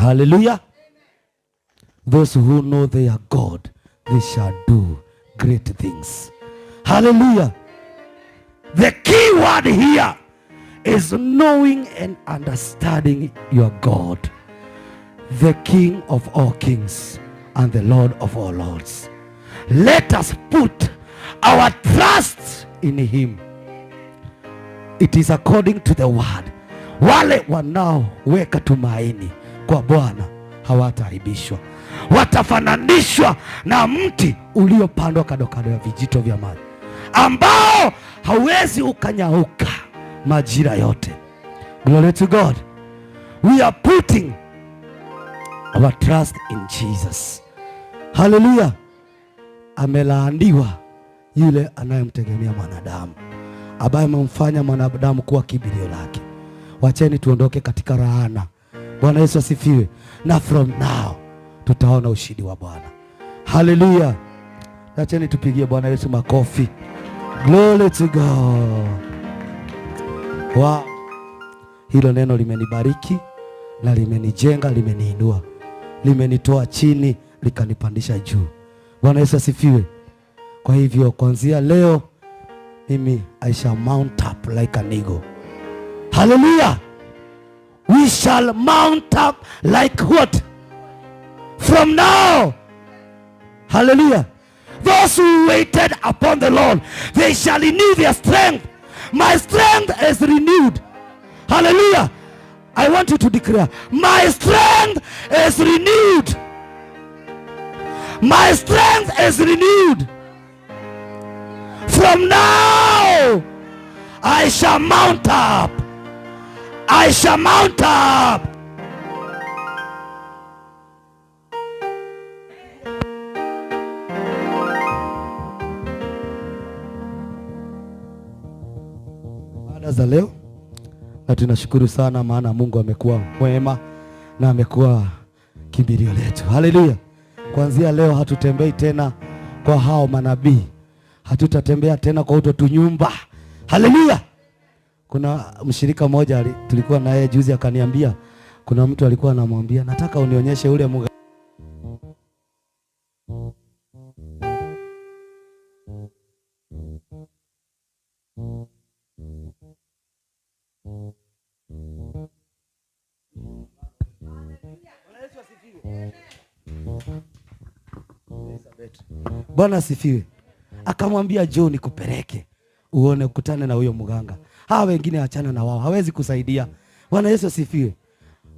Hallelujah. Those who know their God, they shall do great things. Hallelujah. The key word here is knowing and understanding your God, the King of all kings and the Lord of all lords. Let us put our trust in him. It is according to the word. Wale wanaoweka tumaini kwa Bwana hawataaibishwa. Watafananishwa na mti uliopandwa kando kando ya vijito vya maji, ambao hauwezi ukanyauka majira yote. Glory to God. We are putting our trust in Jesus. Hallelujah. Amelaaniwa yule anayemtegemea mwanadamu, ambaye amemfanya mwanadamu kuwa kibirio lake. Wacheni tuondoke katika laana. Bwana Yesu asifiwe. Na from now tutaona ushindi wa Bwana. Hallelujah. Wacheni tupigie Bwana Yesu makofi. Glory to God. Wow. Hilo neno limenibariki na limenijenga, limeniinua, limenitoa chini likanipandisha juu. Bwana Yesu asifiwe. Kwa hivyo kuanzia leo mimi I shall mount up like an eagle. Hallelujah. We shall mount up like what? From now. Hallelujah. Those who waited upon the Lord, they shall renew their strength. My strength is renewed. Hallelujah. I want you to declare, my strength is renewed. My strength is renewed. From now, I shall mount up. I shall mount up. Baada za leo, na tunashukuru sana, maana Mungu amekuwa mwema na amekuwa kimbilio letu. Haleluya. Kuanzia leo hatutembei tena kwa hao manabii. Hatutatembea tena kwa uto tunyumba. Haleluya. Kuna mshirika mmoja tulikuwa naye juzi akaniambia, kuna mtu alikuwa anamwambia, nataka unionyeshe ule mga. Bwana asifiwe. Akamwambia, John nikupeleke uone, ukutane na huyo mganga. Hawa wengine achana na wao, hawezi kusaidia. Bwana Yesu asifiwe.